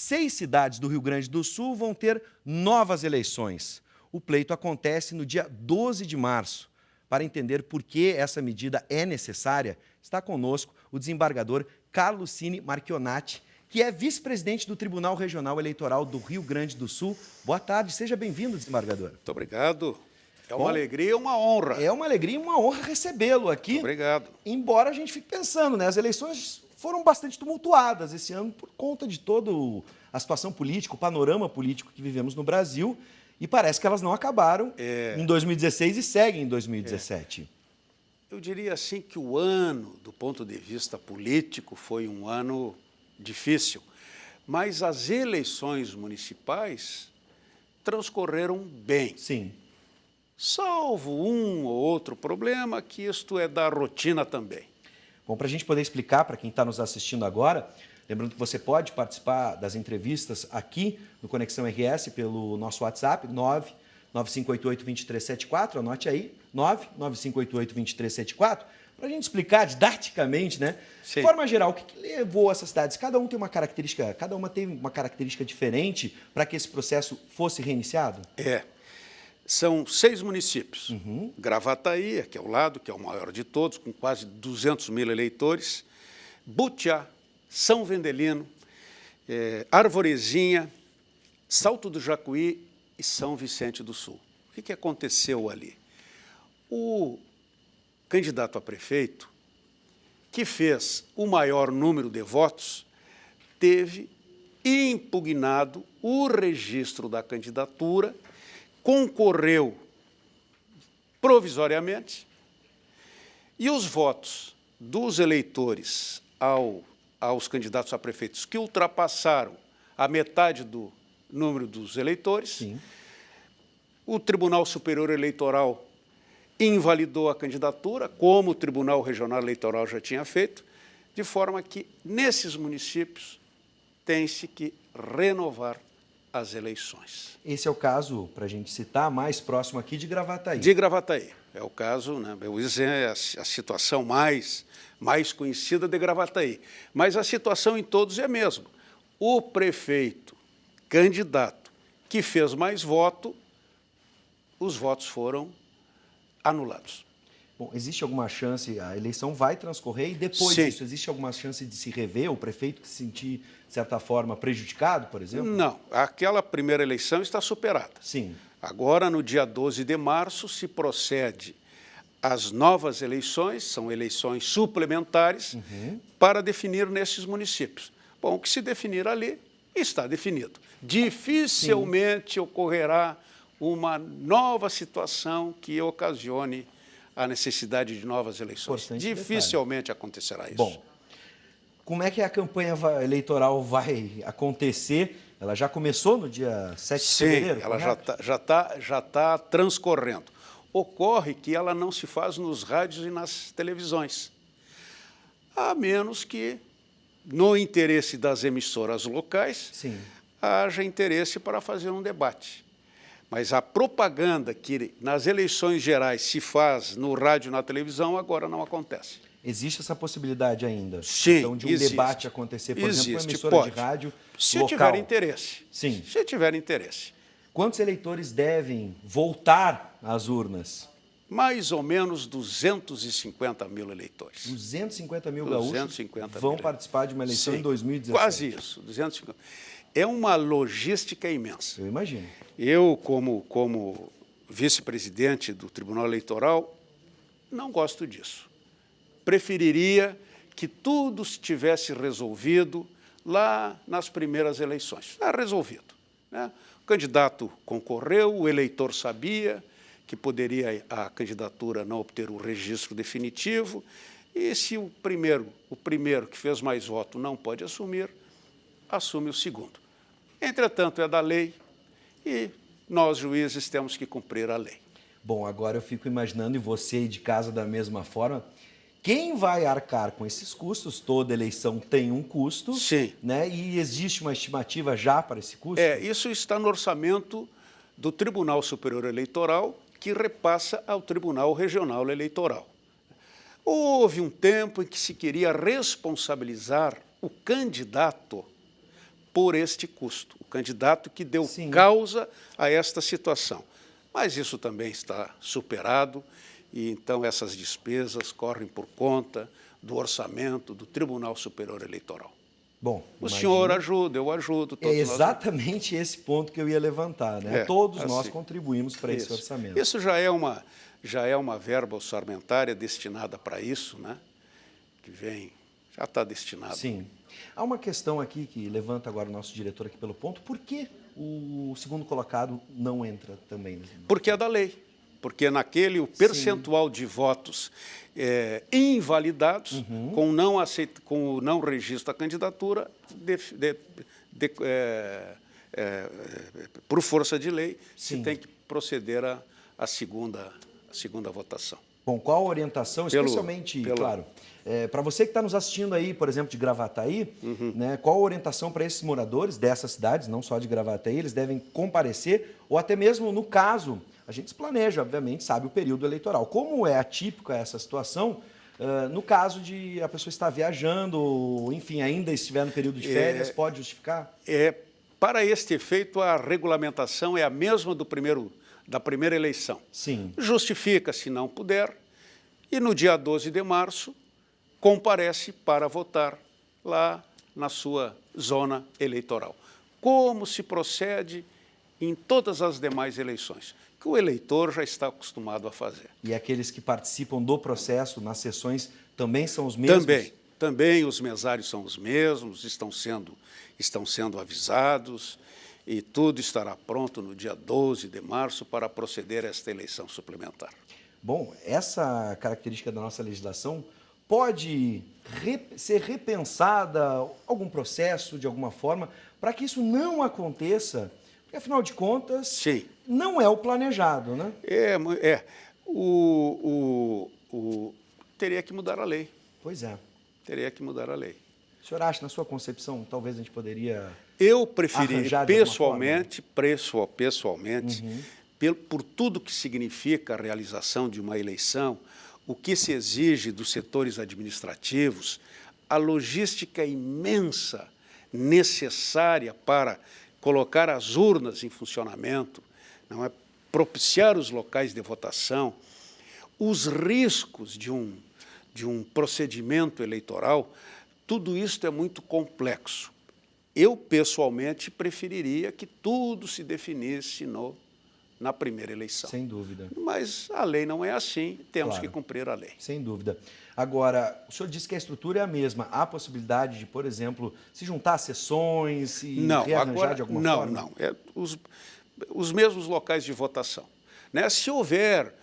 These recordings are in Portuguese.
6 cidades do Rio Grande do Sul vão ter novas eleições. O pleito acontece no dia 12 de março. Para entender por que essa medida é necessária, está conosco o desembargador Carlos Cini Marchionati, que é vice-presidente do Tribunal Regional Eleitoral do Rio Grande do Sul. Boa tarde, seja bem-vindo, desembargador. Muito obrigado. É uma alegria e uma honra. É uma alegria e uma honra recebê-lo aqui. Muito obrigado. Embora a gente fique pensando, né? As eleições foram bastante tumultuadas esse ano por conta de toda a situação política, o panorama político que vivemos no Brasil, e parece que elas não acabaram em 2016 e seguem em 2017. Eu diria assim que o ano, do ponto de vista político, foi um ano difícil, mas as eleições municipais transcorreram bem. Sim. Salvo um ou outro problema, que isto é da rotina também. Bom, para a gente poder explicar para quem está nos assistindo agora, lembrando que você pode participar das entrevistas aqui no Conexão RS pelo nosso WhatsApp, 99588-2374, anote aí, 99588-2374, para a gente explicar didaticamente, né? Sim. De forma geral, o que levou essas cidades? Cada uma tem uma característica diferente para que esse processo fosse reiniciado? São 6 municípios. Gravataí, aqui ao lado, que é o maior de todos, com quase 200 mil eleitores. Butiá, São Vendelino, Arvorezinha, Salto do Jacuí e São Vicente do Sul. O que aconteceu ali? O candidato a prefeito, que fez o maior número de votos, teve impugnado o registro da candidatura, concorreu provisoriamente e os votos dos eleitores aos candidatos a prefeitos que ultrapassaram a metade do número dos eleitores, Sim. O Tribunal Superior Eleitoral invalidou a candidatura, como o Tribunal Regional Eleitoral já tinha feito, de forma que, nesses municípios, tem-se que renovar as eleições. Esse é o caso, para a gente citar, mais próximo aqui de Gravataí. De Gravataí. É o caso, né? É a situação mais conhecida de Gravataí. Mas a situação em todos é a mesma. O prefeito candidato que fez mais voto, os votos foram anulados. Bom, existe alguma chance, a eleição vai transcorrer e depois Sim. disso, existe alguma chance de se rever, o prefeito que se sentir, de certa forma, prejudicado, por exemplo? Não, aquela primeira eleição está superada. Sim. Agora, no dia 12 de março, se procede às novas eleições, são eleições suplementares, para definir nesses municípios. Bom, o que se definir ali está definido. Dificilmente ocorrerá uma nova situação que ocasione a necessidade de novas eleições. Importante Dificilmente acontecerá isso. Bom, como é que a campanha eleitoral vai acontecer? Ela já começou no dia 7 de fevereiro? Sim, ela já tá transcorrendo. Ocorre que ela não se faz nos rádios e nas televisões, a menos que, no interesse das emissoras locais, Sim. haja interesse para fazer um debate. Mas a propaganda que nas eleições gerais se faz no rádio e na televisão, agora não acontece. Existe essa possibilidade ainda? Sim, então, de um existe. debate acontecer, por exemplo, uma emissora pode. de rádio Se local? tiver interesse. Sim. Se tiver interesse. Quantos eleitores devem voltar às urnas? Mais ou menos 250 mil eleitores. 250 mil 250 gaúchos vão mil. participar de uma eleição Sim, em 2017. quase isso, 250. É uma logística imensa. Eu imagino. Eu, como vice-presidente do Tribunal Eleitoral, não gosto disso. Preferiria que tudo estivesse resolvido lá nas primeiras eleições. Está resolvido, né? O candidato concorreu, o eleitor sabia que poderia a candidatura não obter o registro definitivo, e se o primeiro que fez mais voto não pode assumir, assume o segundo. Entretanto, é da lei e nós, juízes, temos que cumprir a lei. Bom, agora eu fico imaginando, e você aí de casa da mesma forma, quem vai arcar com esses custos? Toda eleição tem um custo. Sim. Né? E existe uma estimativa já para esse custo? Isso está no orçamento do Tribunal Superior Eleitoral, que repassa ao Tribunal Regional Eleitoral. Houve um tempo em que se queria responsabilizar o candidato por este custo, o candidato que deu Sim. causa a esta situação. Mas isso também está superado, e então essas despesas correm por conta do orçamento do Tribunal Superior Eleitoral. Bom, o senhor ajuda, eu ajudo. É exatamente esse ponto que eu ia levantar, né? Todos nós contribuímos para esse orçamento. Isso já é uma verba orçamentária destinada para isso, né? Que vem, já está destinado. Sim. Há uma questão aqui que levanta agora o nosso diretor aqui pelo ponto. Por que o segundo colocado não entra também? Porque é da lei. Porque naquele o percentual de votos invalidados com o não registro da candidatura, por força de lei, se tem que proceder à segunda votação. Bom, qual a orientação, especialmente, claro, para você que está nos assistindo aí, por exemplo, de Gravataí, né, qual a orientação para esses moradores dessas cidades, não só de Gravataí, eles devem comparecer, ou até mesmo, no caso, a gente se planeja, obviamente, sabe o período eleitoral. Como é atípica essa situação, no caso de a pessoa estar viajando, ou, enfim, ainda estiver no período de férias, pode justificar? Para este efeito, a regulamentação é a mesma da primeira eleição. Sim. Justifica se não puder, e no dia 12 de março comparece para votar lá na sua zona eleitoral. Como se procede em todas as demais eleições, que o eleitor já está acostumado a fazer. E aqueles que participam do processo nas sessões também são os mesmos? Também os mesários são os mesmos, estão sendo avisados, e tudo estará pronto no dia 12 de março para proceder a esta eleição suplementar. Bom, essa característica da nossa legislação pode ser repensada, algum processo, de alguma forma, para que isso não aconteça, porque, afinal de contas, não é o planejado, né? Teria que mudar a lei. Pois é. Teria que mudar a lei. O senhor acha, na sua concepção, talvez a gente poderia... Eu preferi, pessoalmente, por tudo que significa a realização de uma eleição, o que se exige dos setores administrativos, a logística imensa necessária para colocar as urnas em funcionamento, não é? Propiciar os locais de votação, os riscos de um procedimento eleitoral, tudo isso é muito complexo. Eu, pessoalmente, preferiria que tudo se definisse na primeira eleição. Sem dúvida. Mas a lei não é assim, temos que cumprir a lei. Sem dúvida. Agora, o senhor disse que a estrutura é a mesma. Há possibilidade de, por exemplo, se juntar sessões e rearranjar de alguma forma? Não. Os mesmos locais de votação. Né? Se houver,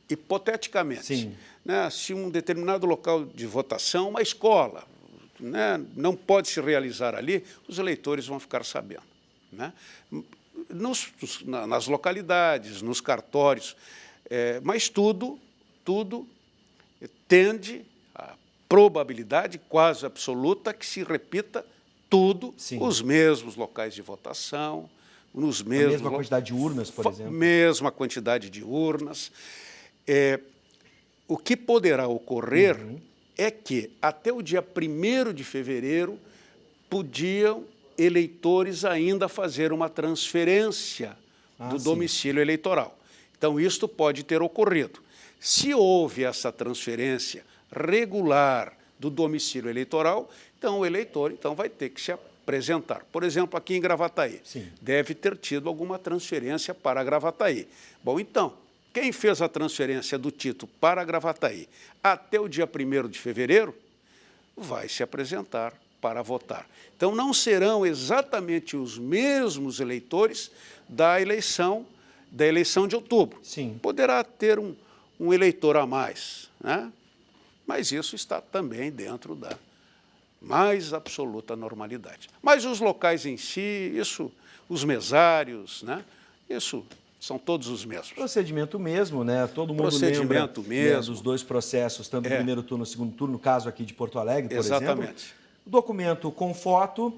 hipoteticamente, né, se um determinado local de votação, uma escola, né, não pode se realizar ali, os eleitores vão ficar sabendo. Né? Nas localidades, nos cartórios, mas tudo tende a probabilidade quase absoluta que se repita tudo, os mesmos locais de votação, a mesma quantidade de urnas, por exemplo. Mesma quantidade de urnas. O que poderá ocorrer é que, até o dia 1º de fevereiro, podiam eleitores ainda fazer uma transferência do domicílio eleitoral. Então, isto pode ter ocorrido. Se houve essa transferência regular do domicílio eleitoral, então o eleitor vai ter que se apresentar. Por exemplo, aqui em Gravataí, deve ter tido alguma transferência para Gravataí. Bom, então, quem fez a transferência do título para Gravataí até o dia 1º de fevereiro vai se apresentar para votar. Então, não serão exatamente os mesmos eleitores da eleição de outubro. Poderá ter um eleitor a mais, né? Mas isso está também dentro da mais absoluta normalidade. Mas os locais em si, os mesários, né? Isso são todos os mesmos. Procedimento mesmo, né? Todo mundo lembra dos dois processos, tanto o primeiro turno e o segundo turno, no caso aqui de Porto Alegre, por exemplo. O documento com foto,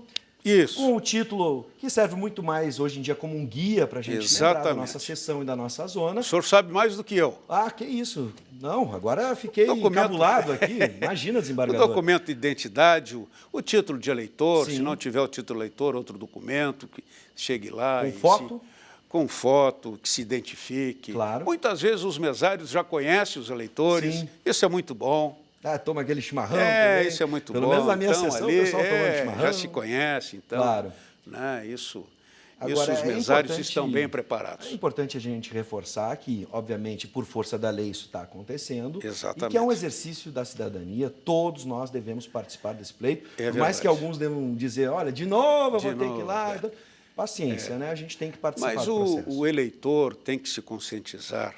Isso. Com um título que serve muito mais hoje em dia como um guia para a gente lembrar da nossa sessão e da nossa zona. O senhor sabe mais do que eu. Ah, que isso. Não, agora fiquei Documento... encabulado aqui. Imagina, desembargador. O documento de identidade, o título de eleitor, Sim. se não tiver o título de eleitor, outro documento que chegue lá. Com foto? Com foto, que se identifique. Claro. Muitas vezes os mesários já conhecem os eleitores. Sim. Isso é muito bom. Ah, toma aquele chimarrão também. Isso é muito Pelo bom. menos na minha então, sessão ali, o pessoal tomando chimarrão. já se conhece, então. Claro. Né, isso Agora, os mesários estão bem preparados. É importante a gente reforçar que, obviamente, por força da lei isso está acontecendo. Exatamente. E que é um exercício da cidadania, todos nós devemos participar desse pleito. É por mais que alguns devam dizer, olha, de novo eu vou ter que ir lá. É. Então, paciência, né? A gente tem que participar Mas do processo. o eleitor tem que se conscientizar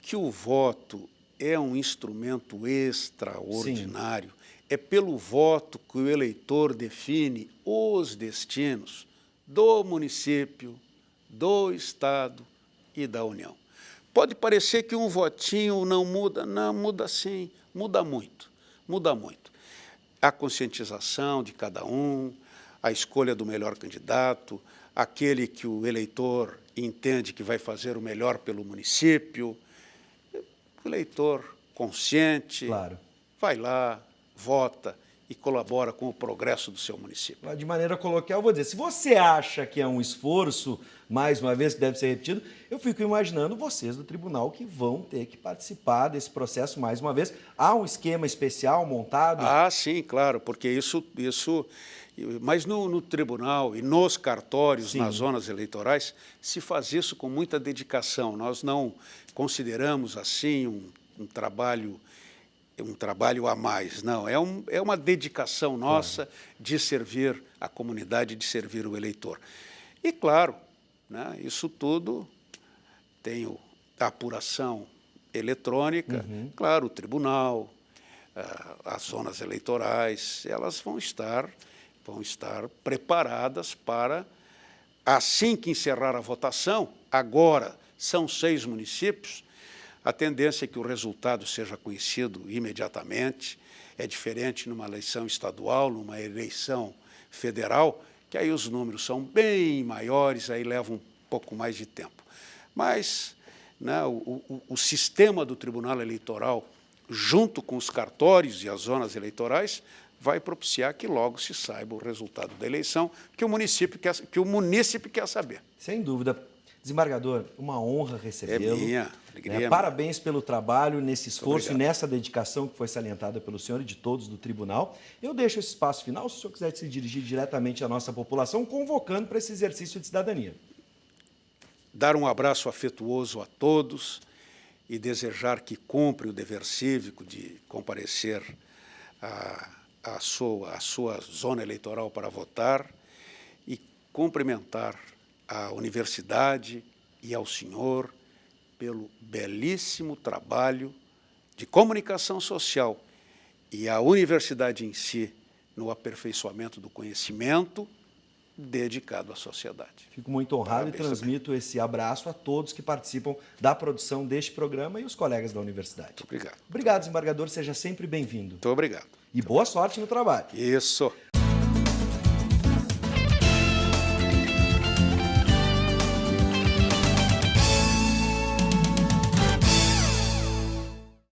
que o voto é um instrumento extraordinário. Sim. É pelo voto que o eleitor define os destinos do município, do Estado e da União. Pode parecer que um votinho não muda. Não, muda sim, muda muito, muda muito. A conscientização de cada um, a escolha do melhor candidato, aquele que o eleitor entende que vai fazer o melhor pelo município. O eleitor consciente, claro, vai lá, vota e colabora com o progresso do seu município. De maneira coloquial, eu vou dizer, se você acha que é um esforço, mais uma vez, que deve ser repetido, eu fico imaginando vocês do tribunal que vão ter que participar desse processo mais uma vez. Há um esquema especial montado? Ah, sim, claro, porque isso mas no tribunal e nos cartórios, sim, nas zonas eleitorais, se faz isso com muita dedicação. Nós não consideramos assim um trabalho a mais, não. É uma dedicação nossa, claro, de servir a comunidade, de servir o eleitor. E, claro, né, isso tudo tem a apuração eletrônica, claro, o tribunal, as zonas eleitorais, elas vão estar preparadas para, assim que encerrar a votação, agora são 6 municípios, a tendência é que o resultado seja conhecido imediatamente. É diferente numa eleição estadual, numa eleição federal, que aí os números são bem maiores, aí leva um pouco mais de tempo. Mas, né, o sistema do Tribunal Eleitoral, junto com os cartórios e as zonas eleitorais, vai propiciar que logo se saiba o resultado da eleição que o munícipe quer saber. Sem dúvida. Desembargador, uma honra recebê-lo. É minha, alegria. Parabéns pelo trabalho, nesse esforço e obrigado, nessa dedicação que foi salientada pelo senhor e de todos do tribunal. Eu deixo esse espaço final, se o senhor quiser se dirigir diretamente à nossa população, convocando para esse exercício de cidadania. Dar um abraço afetuoso a todos e desejar que cumpra o dever cívico de comparecer à sua zona eleitoral para votar e cumprimentar à universidade e ao senhor pelo belíssimo trabalho de comunicação social e à universidade em si no aperfeiçoamento do conhecimento dedicado à sociedade. Fico muito honrado. Parabéns, e transmito também esse abraço a todos que participam da produção deste programa e os colegas da universidade. Muito obrigado. Obrigado, desembargador. Seja sempre bem-vindo. Muito obrigado. E boa sorte no trabalho. Isso.